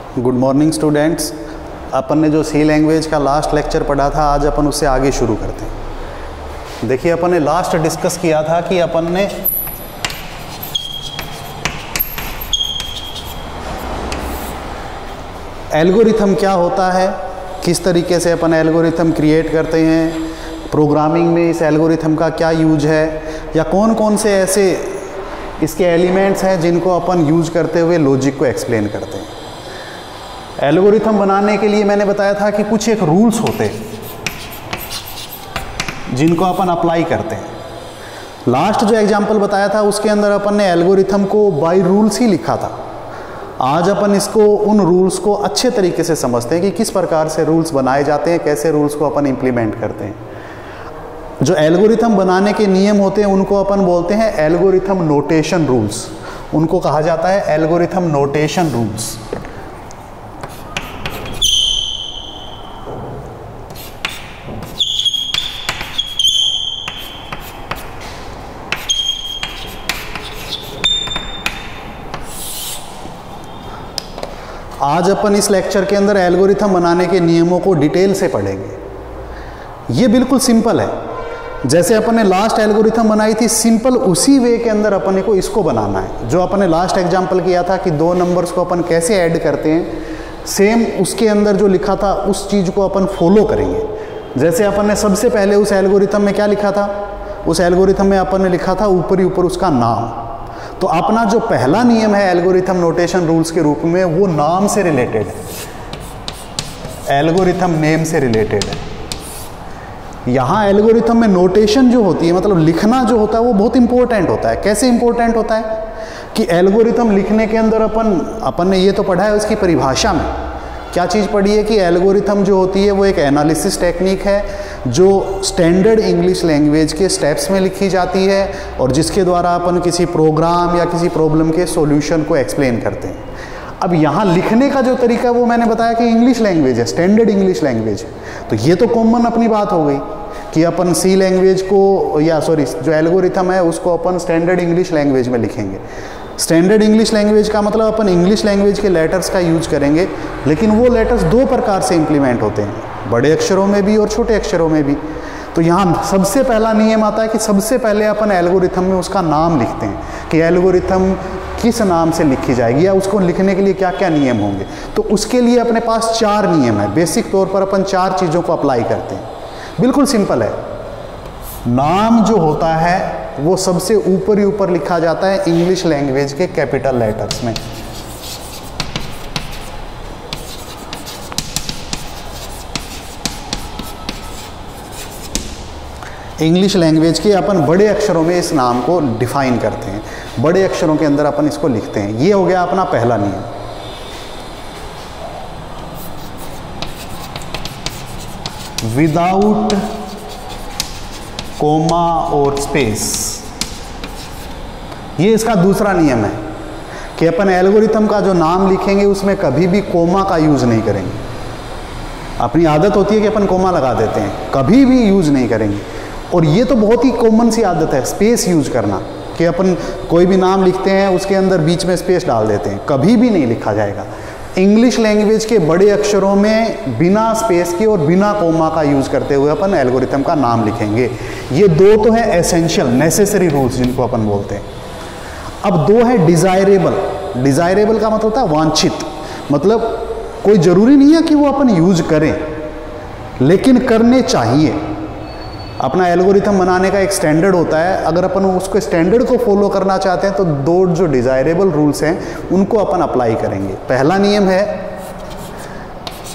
Good morning students. अपन ने जो सी language का लास्ट लेक्चर पढ़ा था, आज अपन उससे आगे शुरू करते हैं। देखिए, अपन ने लास्ट डिस्कस किया था कि अपन ने एल्गोरिथम क्या होता है, किस तरीके से अपन एल्गोरिथम क्रिएट करते हैं, प्रोग्रामिंग में इस एल्गोरिथम का क्या यूज है, या कौन कौन से ऐसे इसके एलिमेंट्स हैं जिनको अपन यूज करते हुए लॉजिक को एक्सप्लेन करते हैं। एल्गोरिथम बनाने के लिए मैंने बताया था कि कुछ एक रूल्स होते हैं जिनको अपन अप्लाई करते हैं। लास्ट जो एग्जांपल बताया था उसके अंदर अपन ने एल्गोरिथम को बाय रूल्स ही लिखा था। आज अपन इसको उन रूल्स को अच्छे तरीके से समझते हैं कि किस प्रकार से रूल्स बनाए जाते हैं, कैसे रूल्स को अपन इम्प्लीमेंट करते हैं। जो एल्गोरिथम बनाने के नियम होते हैं उनको अपन बोलते हैं एल्गोरिथम नोटेशन रूल्स। उनको कहा जाता है एल्गोरिथम नोटेशन रूल्स। आज अपन इस लेक्चर के अंदर एल्गोरिथम बनाने के नियमों को डिटेल से पढ़ेंगे। ये बिल्कुल सिंपल है, जैसे अपन ने लास्ट एल्गोरिथम बनाई थी, सिंपल उसी वे के अंदर अपन को इसको बनाना है। जो अपन ने लास्ट एग्जांपल किया था कि दो नंबर्स को अपन कैसे ऐड करते हैं, सेम उसके अंदर जो लिखा था उस चीज़ को अपन फॉलो करेंगे। जैसे अपन ने सबसे पहले उस एल्गोरिथम में क्या लिखा था, उस एल्गोरिथम में अपन ने लिखा था ऊपर ही ऊपर उसका नाम। तो अपना जो पहला नियम है एल्गोरिथम नोटेशन रूल्स के रूप में, वो नाम से रिलेटेड है, एल्गोरिथम नेम से रिलेटेड है। यहाँ एल्गोरिथम में नोटेशन जो होती है, मतलब लिखना जो होता है, वो बहुत इंपॉर्टेंट होता है। कैसे इंपॉर्टेंट होता है कि एल्गोरिथम लिखने के अंदर अपन ने ये तो पढ़ा है उसकी परिभाषा में क्या चीज़ पढ़ी है कि एल्गोरिथम जो होती है वो एक एनालिसिस टेक्निक है जो स्टैंडर्ड इंग्लिश लैंग्वेज के स्टेप्स में लिखी जाती है और जिसके द्वारा अपन किसी प्रोग्राम या किसी प्रॉब्लम के सॉल्यूशन को एक्सप्लेन करते हैं। अब यहाँ लिखने का जो तरीका वो मैंने बताया कि इंग्लिश लैंग्वेज है, स्टैंडर्ड इंग्लिश लैंग्वेज है। तो ये तो कॉमन अपनी बात हो गई कि अपन सी लैंग्वेज को जो एल्गोरिथम है उसको अपन स्टैंडर्ड इंग्लिश लैंग्वेज में लिखेंगे। स्टैंडर्ड इंग्लिश लैंग्वेज का मतलब अपन इंग्लिश लैंग्वेज के लेटर्स का यूज करेंगे, लेकिन वो लेटर्स दो प्रकार से इम्प्लीमेंट होते हैं, बड़े अक्षरों में भी और छोटे अक्षरों में भी। तो यहाँ सबसे पहला नियम आता है कि सबसे पहले अपन एल्गोरिथम में उसका नाम लिखते हैं कि एल्गोरिथम किस नाम से लिखी जाएगी या उसको लिखने के लिए क्या क्या नियम होंगे। तो उसके लिए अपने पास 4 नियम है। बेसिक तौर पर अपन 4 चीज़ों को अप्लाई करते हैं। बिल्कुल सिंपल है। नाम जो होता है वो सबसे ऊपर ही ऊपर लिखा जाता है इंग्लिश लैंग्वेज के कैपिटल लेटर्स में। इंग्लिश लैंग्वेज के अपन बड़े अक्षरों में इस नाम को डिफाइन करते हैं, बड़े अक्षरों के अंदर अपन इसको लिखते हैं। ये हो गया अपना पहला नियम। विदाउट कोमा और स्पेस, ये इसका दूसरा नियम है कि अपन एल्गोरिथम का जो नाम लिखेंगे उसमें कभी भी कोमा का यूज नहीं करेंगे। अपनी आदत होती है कि अपन कोमा लगा देते हैं, कभी भी यूज नहीं करेंगे। और ये तो बहुत ही कॉमन सी आदत है स्पेस यूज करना, कि अपन कोई भी नाम लिखते हैं उसके अंदर बीच में स्पेस डाल देते हैं, कभी भी नहीं लिखा जाएगा। इंग्लिश लैंग्वेज के बड़े अक्षरों में बिना स्पेस के और बिना कोमा का यूज करते हुए अपन एल्गोरिथम का नाम लिखेंगे। ये 2 तो है एसेंशियल, नेसेसरी रूल्स जिनको अपन बोलते हैं। अब 2 है डिजायरेबल। डिजायरेबल का मतलब होता है वांछित, मतलब कोई जरूरी नहीं है कि वो अपन यूज करें, लेकिन करने चाहिए। अपना एल्गोरिथम बनाने का एक स्टैंडर्ड होता है, अगर अपन उसको स्टैंडर्ड को फॉलो करना चाहते हैं तो 2 जो डिजायरेबल रूल्स हैं उनको अपन अप्लाई करेंगे। पहला नियम है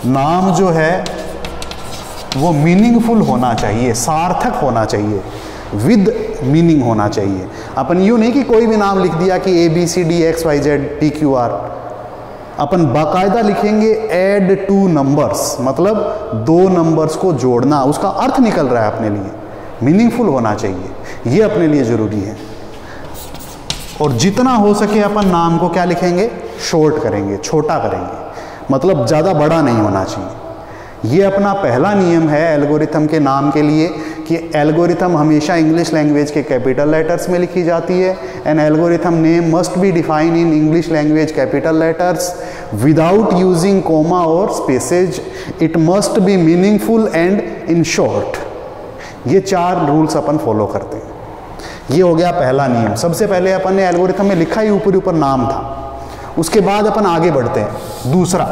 नाम जो है वो मीनिंगफुल होना चाहिए, सार्थक होना चाहिए, विद मीनिंग होना चाहिए। अपन यूँ नहीं कि कोई भी नाम लिख दिया कि ABCD XYZ PQR। अपन बाकायदा लिखेंगे ऐड 2 नंबर्स, मतलब 2 नंबर्स को जोड़ना, उसका अर्थ निकल रहा है अपने लिए, मीनिंगफुल होना चाहिए, ये अपने लिए ज़रूरी है। और जितना हो सके अपन नाम को क्या लिखेंगे, शॉर्ट करेंगे, छोटा करेंगे, मतलब ज़्यादा बड़ा नहीं होना चाहिए। ये अपना पहला नियम है एल्गोरिथम के नाम के लिए कि एल्गोरिथम हमेशा इंग्लिश लैंग्वेज के कैपिटल लेटर्स में लिखी जाती है। An algorithm name must be define in English language capital letters without using comma और spaces, it must be meaningful and in short. ये 4 रूल्स अपन फॉलो करते हैं। ये हो गया पहला नियम। सबसे पहले अपन ने एल्गोरिथम में लिखा ही ऊपर ऊपर नाम था, उसके बाद अपन आगे बढ़ते हैं। दूसरा,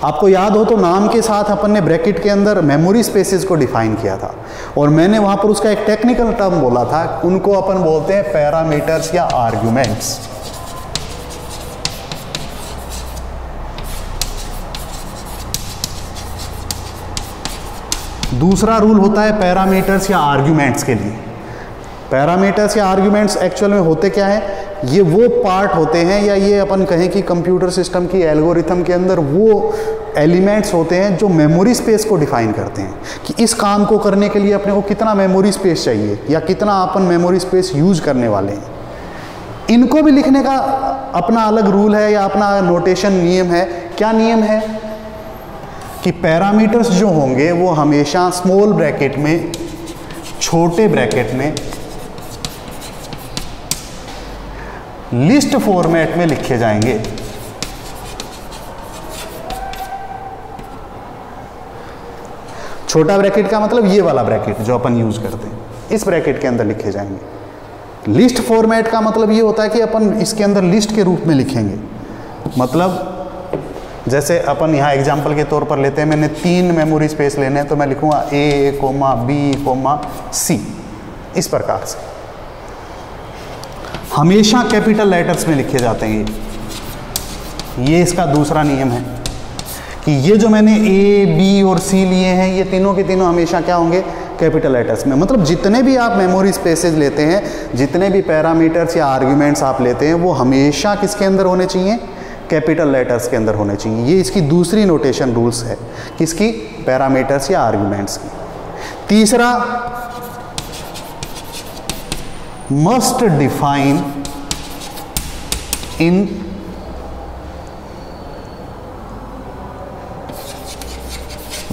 आपको याद हो तो नाम के साथ अपन ने ब्रैकेट के अंदर मेमोरी स्पेसेस को डिफाइन किया था, और मैंने वहां पर उसका एक टेक्निकल टर्म बोला था, उनको अपन बोलते हैं पैरामीटर्स या आर्ग्यूमेंट्स। दूसरा रूल होता है पैरामीटर्स या आर्ग्यूमेंट्स के लिए। पैरामीटर्स या आर्ग्यूमेंट्स एक्चुअल में होते क्या है, ये वो पार्ट होते हैं, या ये अपन कहें कि कंप्यूटर सिस्टम की एल्गोरिथम के अंदर वो एलिमेंट्स होते हैं जो मेमोरी स्पेस को डिफाइन करते हैं कि इस काम को करने के लिए अपने को कितना मेमोरी स्पेस चाहिए या कितना अपन मेमोरी स्पेस यूज करने वाले हैं। इनको भी लिखने का अपना अलग रूल है या अपना नोटेशन नियम है। क्या नियम है कि पैरामीटर्स जो होंगे वो हमेशा स्मॉल ब्रैकेट में, छोटे ब्रैकेट में, लिस्ट फॉर्मेट में लिखे जाएंगे। छोटा ब्रैकेट का मतलब ये वाला ब्रैकेट जो अपन यूज करते हैं, इस ब्रैकेट के अंदर लिखे जाएंगे। लिस्ट फॉर्मेट का मतलब ये होता है कि अपन इसके अंदर लिस्ट के रूप में लिखेंगे। मतलब जैसे अपन यहाँ एग्जाम्पल के तौर पर लेते हैं, मैंने 3 मेमोरी स्पेस लेने हैं, तो मैं लिखूंगा A, B, C, इस प्रकार से। हमेशा कैपिटल लेटर्स में लिखे जाते हैं। ये इसका दूसरा नियम है कि ये जो मैंने A, B और C लिए हैं, ये तीनों के तीनों हमेशा क्या होंगे, कैपिटल लेटर्स में। मतलब जितने भी आप मेमोरी स्पेसेस लेते हैं, जितने भी पैरामीटर्स या आर्ग्यूमेंट्स आप लेते हैं, वो हमेशा किसके अंदर होने चाहिए, कैपिटल लेटर्स के अंदर होने चाहिए। ये इसकी दूसरी नोटेशन रूल्स है, किसकी, पैरामीटर्स या आर्ग्यूमेंट्स की। तीसरा, must define in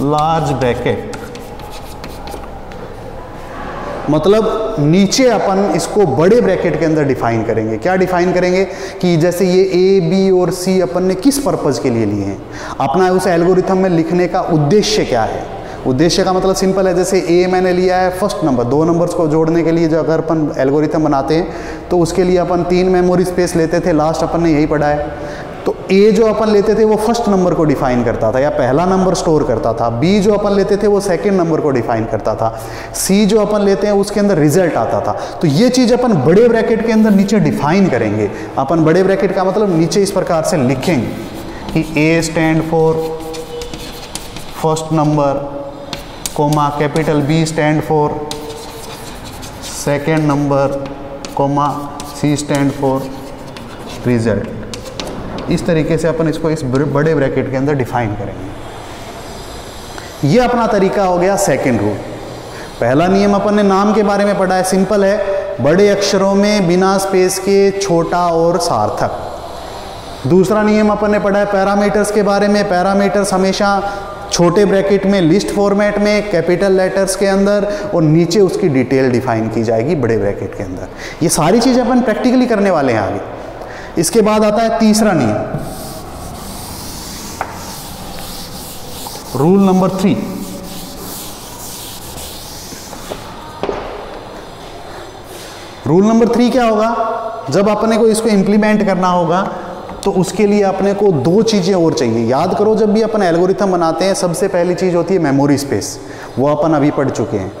large bracket. मतलब नीचे अपन इसको बड़े ब्रैकेट के अंदर डिफाइन करेंगे। क्या डिफाइन करेंगे कि जैसे ये A, B और C अपन ने किस पर्पज़ के लिए लिए हैं, अपना उस एल्गोरिथम में लिखने का उद्देश्य क्या है। उद्देश्य का मतलब सिंपल है, जैसे A मैंने लिया है फर्स्ट नंबर, 2 नंबर्स को जोड़ने के लिए जो अगर अपन एल्गोरिथम बनाते हैं तो उसके लिए अपन 3 मेमोरी स्पेस लेते थे, लास्ट अपन ने यही पढ़ा है। तो A जो अपन लेते थे वो फर्स्ट नंबर को डिफाइन करता था या पहला नंबर स्टोर करता था, B जो अपन लेते थे वो सेकंड नंबर को डिफाइन करता था, C जो अपन लेते हैं उसके अंदर रिजल्ट आता था। तो ये चीज़ अपन बड़े ब्रैकेट के अंदर नीचे डिफाइन करेंगे। अपन बड़े ब्रैकेट का मतलब नीचे इस प्रकार से लिखेंगे कि A stand for first number, comma capital B stand for second number, comma C stand for result. इस तरीके से अपन इसको इस बड़े ब्रैकेट के अंदर डिफाइन करेंगे। ये अपना तरीका हो गया सेकंड रूल। पहला नियम अपन ने नाम के बारे में पढ़ा है, सिंपल है, बड़े अक्षरों में बिना स्पेस के, छोटा और सार्थक। दूसरा नियम अपन ने पढ़ा है पैरामीटर्स के बारे में। पैरामीटर्स हमेशा छोटे ब्रैकेट में, लिस्ट फॉर्मेट में, कैपिटल लेटर्स के अंदर, और नीचे उसकी डिटेल डिफाइन की जाएगी बड़े ब्रैकेट के अंदर। ये सारी चीज़ें अपन प्रैक्टिकली करने वाले हैं आगे। इसके बाद आता है तीसरा नियम, रूल नंबर 3। रूल नंबर 3 क्या होगा, जब अपने को इसको इंप्लीमेंट करना होगा तो उसके लिए अपने को 2 चीज़ें और चाहिए। याद करो, जब भी अपन एल्गोरिथम बनाते हैं सबसे पहली चीज़ होती है मेमोरी स्पेस, वो अपन अभी पढ़ चुके हैं।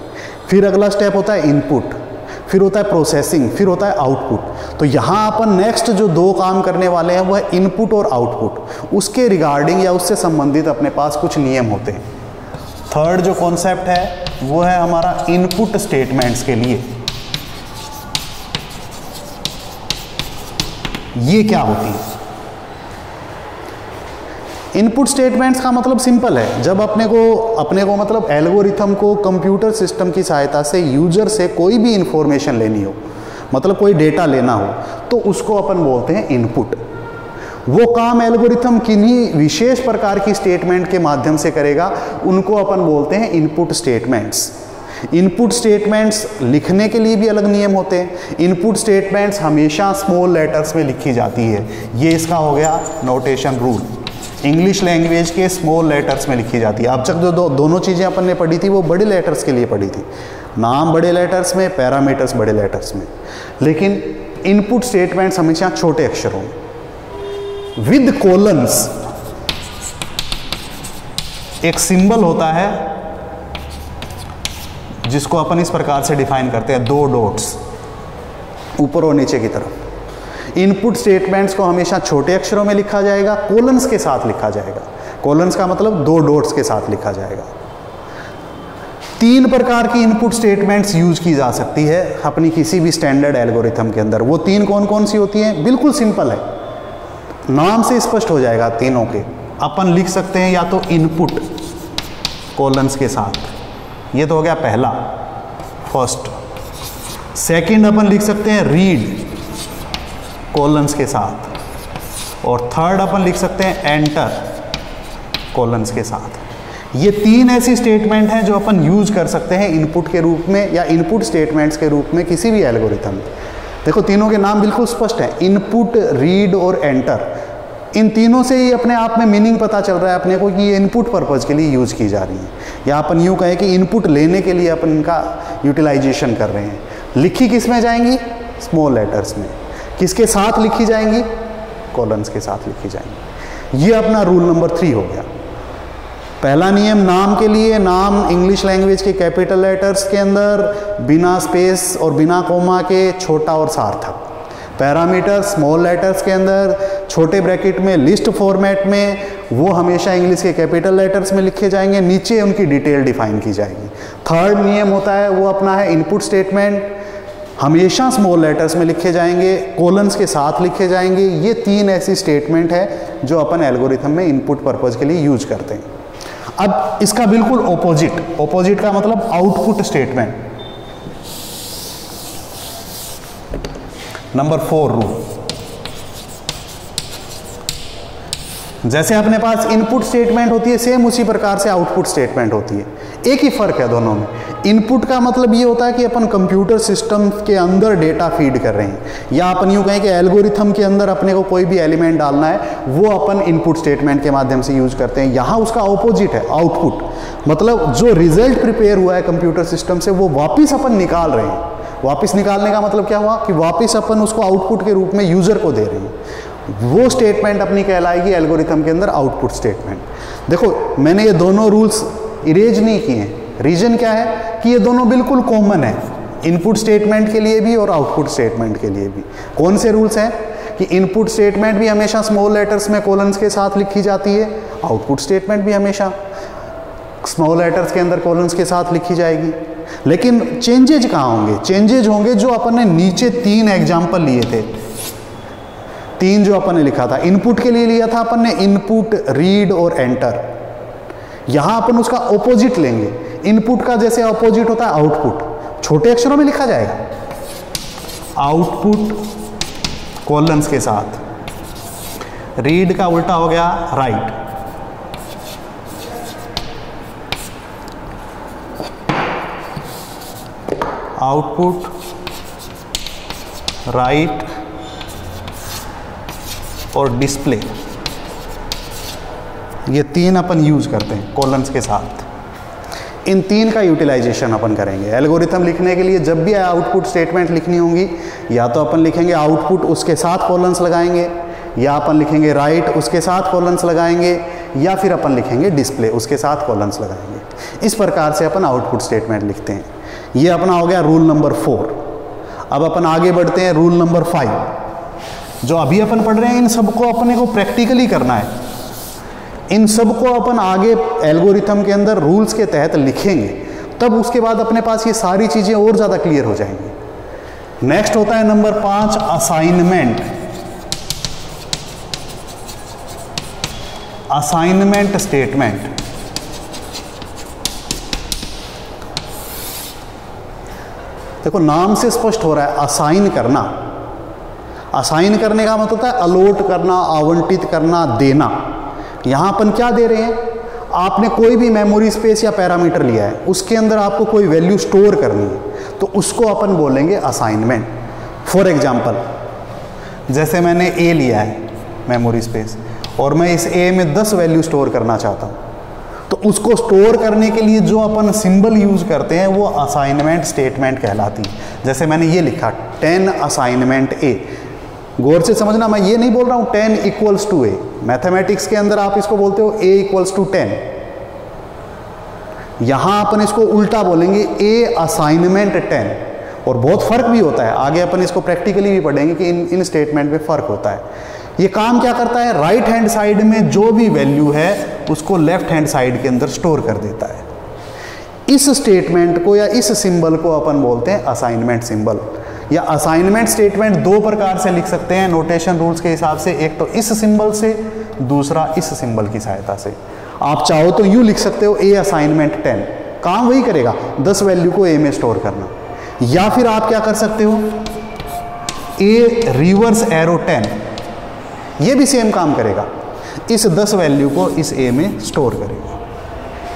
फिर अगला स्टेप होता है इनपुट, फिर होता है प्रोसेसिंग, फिर होता है आउटपुट। तो यहाँ अपन नेक्स्ट जो 2 काम करने वाले हैं वो है इनपुट और आउटपुट। उसके रिगार्डिंग या उससे संबंधित अपने पास कुछ नियम होते हैं। थर्ड जो कॉन्सेप्ट है वो है हमारा इनपुट स्टेटमेंट्स के लिए। ये क्या होती है इनपुट स्टेटमेंट्स का मतलब सिंपल है, जब अपने को मतलब एल्गोरिथम को कंप्यूटर सिस्टम की सहायता से यूजर से कोई भी इंफॉर्मेशन लेनी हो, मतलब कोई डेटा लेना हो, तो उसको अपन बोलते हैं इनपुट। वो काम एल्गोरिथम किन्हीं विशेष प्रकार की स्टेटमेंट के माध्यम से करेगा, उनको अपन बोलते हैं इनपुट स्टेटमेंट्स। इनपुट स्टेटमेंट्स लिखने के लिए भी अलग नियम होते हैं। इनपुट स्टेटमेंट्स हमेशा स्मॉल लेटर्स में लिखी जाती है, ये इसका हो गया नोटेशन रूल। इंग्लिश लैंग्वेज के स्मॉल लेटर्स में लिखी जाती है। अब तक जो दोनों चीज़ें अपन ने पढ़ी थी वो बड़े लेटर्स के लिए पढ़ी थी, नाम बड़े लेटर्स में, पैरामीटर्स बड़े लेटर्स में, लेकिन इनपुट स्टेटमेंट्स हमेशा छोटे अक्षरों में विद कोलन्स। एक सिंबल होता है जिसको अपन इस प्रकार से डिफाइन करते हैं, 2 डॉट्स ऊपर और नीचे की तरफ। इनपुट स्टेटमेंट्स को हमेशा छोटे अक्षरों में लिखा जाएगा, कोलन्स के साथ लिखा जाएगा। कोलन्स का मतलब 2 डॉट्स के साथ लिखा जाएगा। 3 प्रकार की इनपुट स्टेटमेंट्स यूज की जा सकती है अपनी किसी भी स्टैंडर्ड एल्गोरिथम के अंदर। वो 3 कौन कौन सी होती हैं? बिल्कुल सिंपल है, नाम से स्पष्ट हो जाएगा तीनों के। अपन लिख सकते हैं या तो इनपुट कोलन्स के साथ, ये तो हो गया पहला, फर्स्ट। सेकंड अपन लिख सकते हैं रीड कोलन्स के साथ, और थर्ड अपन लिख सकते हैं एंटर कोलन्स के साथ। ये 3 ऐसी स्टेटमेंट हैं जो अपन यूज कर सकते हैं इनपुट के रूप में या इनपुट स्टेटमेंट्स के रूप में किसी भी एल्गोरिथम में। देखो तीनों के नाम बिल्कुल स्पष्ट हैं, इनपुट, रीड और एंटर। इन तीनों से ही अपने आप में मीनिंग पता चल रहा है अपने को कि ये इनपुट पर्पज़ के लिए यूज़ की जा रही है, या अपन यूँ कहें कि इनपुट लेने के लिए अपन इनका यूटिलाइजेशन कर रहे हैं। लिखी किस में जाएंगी? स्मॉल लेटर्स में। किसके साथ लिखी जाएंगी? कॉलम्स के साथ लिखी जाएंगी। ये अपना रूल नंबर 3 हो गया। पहला नियम, नाम के लिए नाम इंग्लिश लैंग्वेज के कैपिटल लेटर्स के अंदर बिना स्पेस और बिना कोमा के, छोटा और सार्थक। पैरामीटर स्मॉल लेटर्स के अंदर छोटे ब्रैकेट में, लिस्ट फॉर्मेट में, वो हमेशा इंग्लिश के कैपिटल लेटर्स में लिखे जाएंगे, नीचे उनकी डिटेल डिफाइन की जाएगी। थर्ड नियम होता है वो अपना है इनपुट स्टेटमेंट, हमेशा स्मॉल लेटर्स में लिखे जाएंगे, कोलन्स के साथ लिखे जाएंगे। ये 3 ऐसी स्टेटमेंट है जो अपन एल्गोरिथम में इनपुट पर्पज़ के लिए यूज करते हैं। अब इसका बिल्कुल ऑपोजिट का मतलब आउटपुट स्टेटमेंट। नंबर 4 रूल, जैसे अपने पास इनपुट स्टेटमेंट होती है सेम उसी प्रकार से आउटपुट स्टेटमेंट होती है। एक ही फर्क है दोनों में। इनपुट का मतलब ये होता है कि अपन कंप्यूटर सिस्टम के अंदर डेटा फीड कर रहे हैं, या अपन यूँ कहें कि एल्गोरिथम के अंदर अपने को कोई भी एलिमेंट डालना है, वो अपन इनपुट स्टेटमेंट के माध्यम से यूज करते हैं। यहाँ उसका ऑपोजिट है आउटपुट, मतलब जो रिजल्ट प्रिपेयर हुआ है कंप्यूटर सिस्टम से वो वापिस अपन निकाल रहे हैं। वापस निकालने का मतलब क्या हुआ कि वापस अपन उसको आउटपुट के रूप में यूज़र को दे रहे हैं। वो स्टेटमेंट अपनी कहलाएगी एल्गोरिथम के अंदर आउटपुट स्टेटमेंट। देखो मैंने ये दोनों रूल्स इरेज नहीं किए हैं, रीजन क्या है कि ये दोनों बिल्कुल कॉमन है, इनपुट स्टेटमेंट के लिए भी और आउटपुट स्टेटमेंट के लिए भी। कौन से रूल्स हैं कि इनपुट स्टेटमेंट भी हमेशा स्मॉल लेटर्स में कोलन्स के साथ लिखी जाती है, आउटपुट स्टेटमेंट भी हमेशा स्मॉल लेटर्स के अंदर कोलन्स के साथ लिखी जाएगी। लेकिन चेंजेज कहाँ होंगे? चेंजेज होंगे जो अपन ने नीचे 3 एग्जाम्पल लिए थे, 3 जो अपन ने लिखा था। इनपुट के लिए लिया था अपन ने इनपुट, रीड और एंटर। यहां अपन उसका ऑपोजिट लेंगे। इनपुट का जैसे ऑपोजिट होता है आउटपुट, छोटे अक्षरों में लिखा जाएगा, आउटपुट कोलन्स के साथ। रीड का उल्टा हो गया राइट। आउटपुट, राइट और डिस्प्ले, ये 3 अपन यूज करते हैं कॉलम्स के साथ। इन 3 का यूटिलाइजेशन अपन करेंगे एल्गोरिथम लिखने के लिए। जब भी आउटपुट स्टेटमेंट लिखनी होंगी, या तो अपन लिखेंगे आउटपुट उसके साथ कॉलम्स लगाएंगे, या अपन लिखेंगे राइट उसके साथ कॉलम्स लगाएंगे, या फिर अपन लिखेंगे डिस्प्ले उसके साथ कॉलम्स लगाएंगे। इस प्रकार से अपन आउटपुट स्टेटमेंट लिखते हैं। ये अपना हो गया रूल नंबर 4। अब अपन आगे बढ़ते हैं रूल नंबर 5। जो अभी अपन पढ़ रहे हैं इन सबको अपने को प्रैक्टिकली करना है। इन सबको अपन आगे एल्गोरिथम के अंदर रूल्स के तहत लिखेंगे, तब उसके बाद अपने पास ये सारी चीज़ें और ज़्यादा क्लियर हो जाएंगी। नेक्स्ट होता है नंबर 5 असाइनमेंट। Assignment statement. देखो नाम से स्पष्ट हो रहा है असाइन करना। असाइन करने का मतलब होता है अलॉट करना, आवंटित करना, देना। यहां अपन क्या दे रहे हैं? आपने कोई भी मेमोरी स्पेस या पैरामीटर लिया है, उसके अंदर आपको कोई वैल्यू स्टोर करनी है, तो उसको अपन बोलेंगे असाइनमेंट। फॉर एग्जाम्पल, जैसे मैंने ए लिया है मेमोरी स्पेस और मैं इस ए में 10 वैल्यू स्टोर करना चाहता हूँ, तो उसको स्टोर करने के लिए जो अपन सिंबल यूज करते हैं वो असाइनमेंट स्टेटमेंट कहलाती है। जैसे मैंने ये लिखा 10 असाइनमेंट ए। गौर से समझना, मैं ये नहीं बोल रहा हूँ 10 इक्वल्स टू ए। मैथमेटिक्स के अंदर आप इसको बोलते हो ए इक्वल्स टू 10। यहां अपन इसको उल्टा बोलेंगे ए असाइनमेंट 10। और बहुत फर्क भी होता है, आगे अपन इसको प्रैक्टिकली भी पढ़ेंगे कि इन स्टेटमेंट में फर्क होता है। ये काम क्या करता है, राइट हैंड साइड में जो भी वैल्यू है उसको लेफ्ट हैंड साइड के अंदर स्टोर कर देता है। इस स्टेटमेंट को या इस सिंबल को अपन बोलते हैं असाइनमेंट सिंबल। या असाइनमेंट स्टेटमेंट दो प्रकार से लिख सकते हैं नोटेशन रूल्स के हिसाब से, एक तो इस सिंबल से, दूसरा इस सिंबल की सहायता से। आप चाहो तो यूं लिख सकते हो ए असाइनमेंट 10, काम वही करेगा, 10 वैल्यू को ए में स्टोर करना। या फिर आप क्या कर सकते हो, ए रिवर्स एरो 10, ये भी सेम काम करेगा, इस 10 वैल्यू को इस ए में स्टोर करेगा।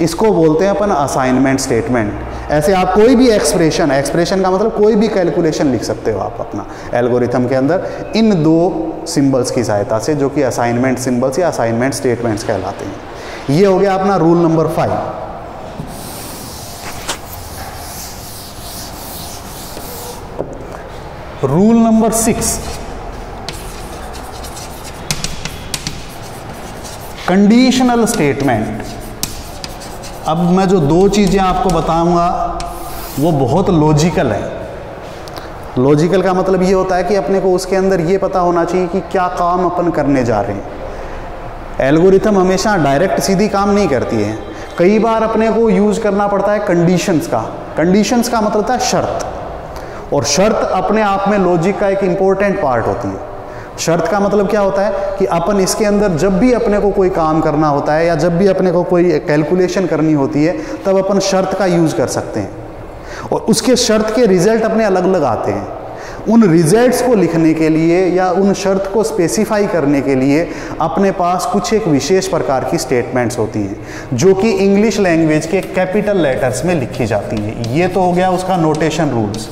इसको बोलते हैं अपन असाइनमेंट स्टेटमेंट। ऐसे आप कोई भी एक्सप्रेशन का मतलब कोई भी कैलकुलेशन लिख सकते हो आप अपना एल्गोरिथम के अंदर इन दो सिंबल्स की सहायता से, जो कि असाइनमेंट सिंबल्स या असाइनमेंट स्टेटमेंट्स कहलाते हैं। ये हो गया अपना rule number 5। Rule number 6, conditional statement. अब मैं जो दो चीज़ें आपको बताऊंगा वो बहुत लॉजिकल है। लॉजिकल का मतलब ये होता है कि अपने को उसके अंदर ये पता होना चाहिए कि क्या काम अपन करने जा रहे हैं। एल्गोरिथम हमेशा डायरेक्ट सीधी काम नहीं करती है, कई बार अपने को यूज करना पड़ता है कंडीशंस का। कंडीशंस का मतलब होता है शर्त, और शर्त अपने आप में लॉजिक का एक इम्पोर्टेंट पार्ट होती है। शर्त का मतलब क्या होता है कि अपन इसके अंदर जब भी अपने को कोई काम करना होता है या जब भी अपने को कोई कैलकुलेशन करनी होती है, तब अपन शर्त का यूज़ कर सकते हैं, और उसके शर्त के रिजल्ट अपने अलग अलग आते हैं। उन रिजल्ट्स को लिखने के लिए या उन शर्त को स्पेसिफाई करने के लिए अपने पास कुछ एक विशेष प्रकार की स्टेटमेंट्स होती हैं, जो कि इंग्लिश लैंग्वेज के कैपिटल लेटर्स में लिखी जाती हैं। ये तो हो गया उसका नोटेशन रूल्स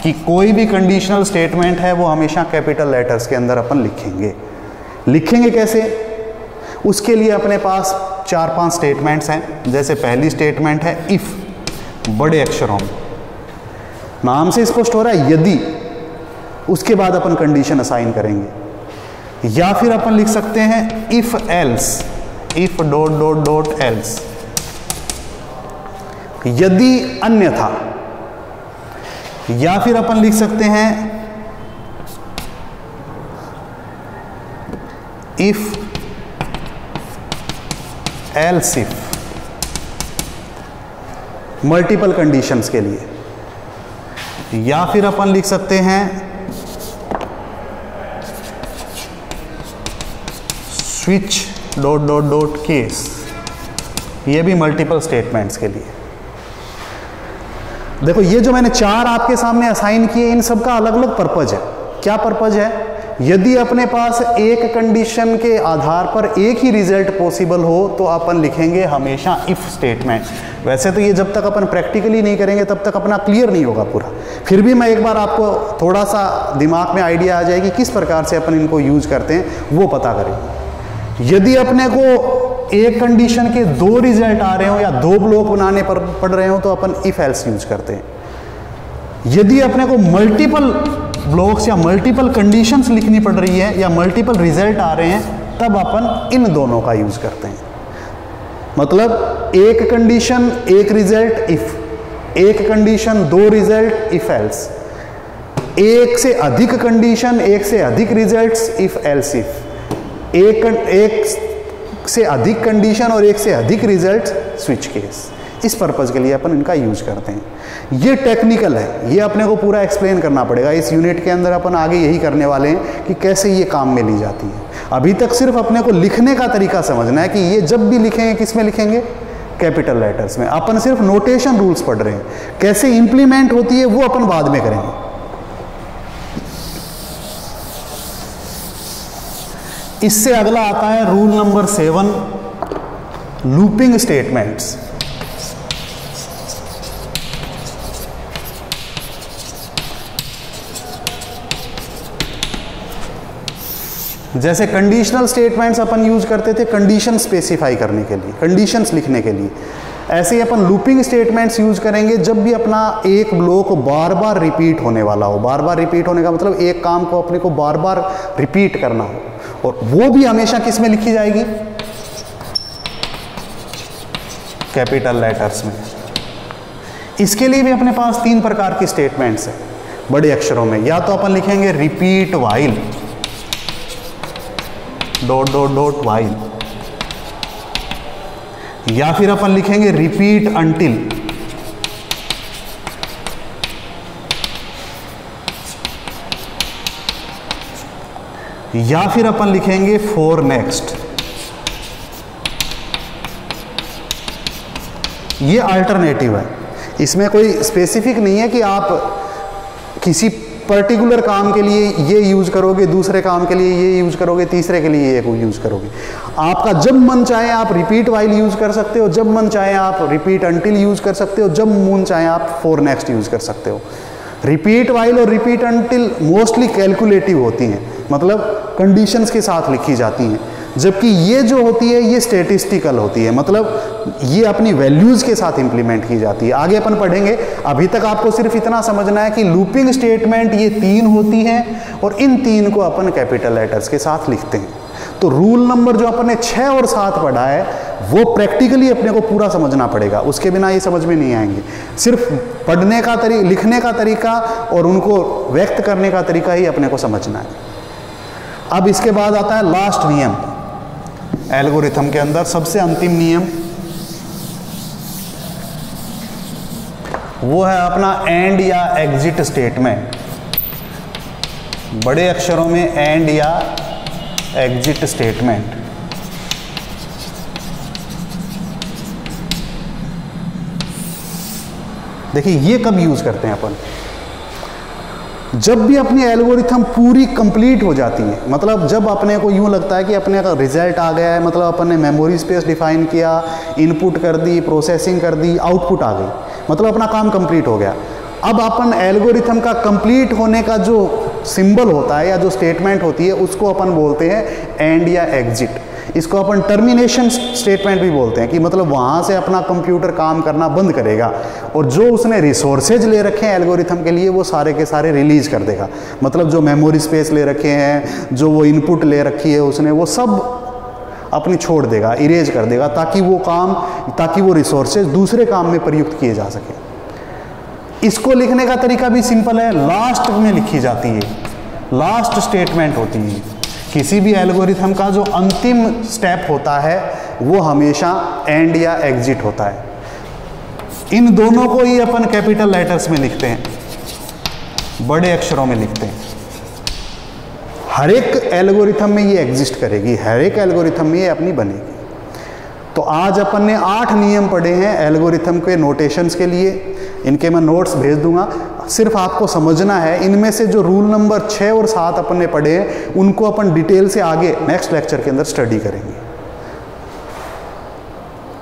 कि कोई भी कंडीशनल स्टेटमेंट है वो हमेशा कैपिटल लेटर्स के अंदर अपन लिखेंगे कैसे, उसके लिए अपने पास 4-5 स्टेटमेंट्स हैं। जैसे पहली स्टेटमेंट है इफ, बड़े अक्षरों में, नाम से स्पष्ट हो रहा है यदि, उसके बाद अपन कंडीशन असाइन करेंगे। या फिर अपन लिख सकते हैं if else, if dot dot dot else, यदि अन्यथा। या फिर अपन लिख सकते हैं if else if, multiple conditions के लिए। या फिर अपन लिख सकते हैं switch dot dot dot case, ये भी मल्टीपल स्टेटमेंट्स के लिए। देखो ये जो मैंने 4 आपके सामने असाइन किए, इन सब का अलग अलग पर्पज है। क्या पर्पज है, यदि अपने पास एक कंडीशन के आधार पर एक ही रिजल्ट पॉसिबल हो तो अपन लिखेंगे हमेशा इफ स्टेटमेंट। वैसे तो ये जब तक अपन प्रैक्टिकली नहीं करेंगे तब तक अपना क्लियर नहीं होगा पूरा, फिर भी मैं एक बार आपको थोड़ा सा दिमाग में आइडिया आ जाएगी किस प्रकार से अपन इनको यूज करते हैं वो पता करेंगे। यदि अपने को एक कंडीशन के 2 रिजल्ट आ रहे हो या 2 ब्लॉक बनाने पड़ रहे हो तो अपन इफ एल्स यूज करते हैं। यदि अपने को मल्टीपल ब्लॉक्स या मल्टीपल कंडीशंस लिखनी पड़ रही है या मल्टीपल रिजल्ट आ रहे हैं, तब अपन इन दोनों का यूज करते हैं। मतलब एक कंडीशन एक रिजल्ट इफ, एक कंडीशन 2 रिजल्ट इफ एल्स, एक से अधिक कंडीशन एक से अधिक रिजल्ट्स इफ एल्स इफ, एक से अधिक कंडीशन और एक से अधिक रिजल्ट स्विच केस। इस पर्पज के लिए अपन इनका यूज करते हैं। ये टेक्निकल है, ये अपने को पूरा एक्सप्लेन करना पड़ेगा। इस यूनिट के अंदर अपन आगे यही करने वाले हैं कि कैसे ये काम में ली जाती है। अभी तक सिर्फ अपने को लिखने का तरीका समझना है कि ये जब भी लिखेंगे किस में लिखेंगे, कैपिटल लेटर्स में। अपन सिर्फ नोटेशन रूल्स पढ़ रहे हैं, कैसे इंप्लीमेंट होती है वो अपन बाद में करेंगे। इससे अगला आता है रूल नंबर 7, लूपिंग स्टेटमेंट्स। जैसे कंडीशनल स्टेटमेंट्स अपन यूज करते थे कंडीशन स्पेसिफाई करने के लिए, कंडीशंस लिखने के लिए, ऐसे ही अपन लूपिंग स्टेटमेंट्स यूज करेंगे जब भी अपना एक ब्लॉक बार बार रिपीट होने वाला हो। बार बार रिपीट होने का मतलब एक काम को अपने को बार बार रिपीट करना हो, और वो भी हमेशा किस में लिखी जाएगी? कैपिटल लेटर्स में। इसके लिए भी अपने पास 3 प्रकार की स्टेटमेंट्स है बड़े अक्षरों में। या तो अपन लिखेंगे repeat while dot dot dot while, या फिर अपन लिखेंगे रिपीट अंटिल, या फिर अपन लिखेंगे फॉर नेक्स्ट। ये अल्टरनेटिव है, इसमें कोई स्पेसिफिक नहीं है कि आप किसी पर्टिकुलर काम के लिए ये यूज करोगे, दूसरे काम के लिए ये यूज करोगे, तीसरे के लिए ये यूज करोगे। आपका जब मन चाहे आप रिपीट व्हाइल यूज कर सकते हो, जब मन चाहे आप रिपीट अंटिल यूज कर सकते हो, जब मन चाहे आप फॉर नेक्स्ट यूज कर सकते हो। रिपीट व्हाइल और रिपीट अंटिल मोस्टली कैलकुलेटिव होती हैं, मतलब कंडीशंस के साथ लिखी जाती हैं, जबकि ये जो होती है ये स्टेटिस्टिकल होती है, मतलब ये अपनी वैल्यूज के साथ इंप्लीमेंट की जाती है। आगे अपन पढ़ेंगे, अभी तक आपको सिर्फ इतना समझना है कि लूपिंग स्टेटमेंट ये 3 होती हैं और इन 3 को अपन कैपिटल लेटर्स के साथ लिखते हैं। तो रूल नंबर जो अपन ने 6 और 7 पढ़ा है वो प्रैक्टिकली अपने को पूरा समझना पड़ेगा, उसके बिना ये समझ में नहीं आएंगे। सिर्फ पढ़ने का तरीका, लिखने का तरीका और उनको व्यक्त करने का तरीका ही अपने को समझना है। अब इसके बाद आता है लास्ट नियम एल्गोरिथम के अंदर, सबसे अंतिम नियम, वो है अपना एंड या एग्जिट स्टेटमेंट। बड़े अक्षरों में एंड या एग्जिट स्टेटमेंट। देखिए ये कब यूज करते हैं अपन? जब भी अपनी एल्गोरिथम पूरी कंप्लीट हो जाती है, मतलब जब अपने को यूं लगता है कि अपने का रिजल्ट आ गया है, मतलब अपन ने मेमोरी स्पेस डिफाइन किया, इनपुट कर दी, प्रोसेसिंग कर दी, आउटपुट आ गई, मतलब अपना काम कंप्लीट हो गया। अब अपन एल्गोरिथम का कंप्लीट होने का जो सिंबल होता है या जो स्टेटमेंट होती है उसको अपन बोलते हैं एंड या एग्जिट। इसको अपन टर्मिनेशन स्टेटमेंट भी बोलते हैं, कि मतलब वहाँ से अपना कंप्यूटर काम करना बंद करेगा और जो उसने रिसोर्सेज ले रखे हैं एल्गोरिथम के लिए वो सारे के सारे रिलीज कर देगा। मतलब जो मेमोरी स्पेस ले रखे हैं, जो वो इनपुट ले रखी है उसने, वो सब अपनी छोड़ देगा, इरेज कर देगा, ताकि वो रिसोर्सेज दूसरे काम में प्रयुक्त किए जा सके। इसको लिखने का तरीका भी सिंपल है, लास्ट में लिखी जाती है, लास्ट स्टेटमेंट होती है। किसी भी एल्गोरिथम का जो अंतिम स्टेप होता है वो हमेशा एंड या एग्जिट होता है। इन दोनों को ही अपन कैपिटल लेटर्स में लिखते हैं, बड़े अक्षरों में लिखते हैं। हर एक एल्गोरिथम में ये एग्जिस्ट करेगी, हर एक एल्गोरिथम में ये अपनी बनेगी। तो आज अपन ने 8 नियम पढ़े हैं एल्गोरिथम के नोटेशंस के लिए, इनके मैं नोट्स भेज दूंगा, सिर्फ आपको समझना है। इनमें से जो रूल नंबर 6 और 7 अपन ने पढ़े हैं उनको अपन डिटेल से आगे नेक्स्ट लेक्चर के अंदर स्टडी करेंगे।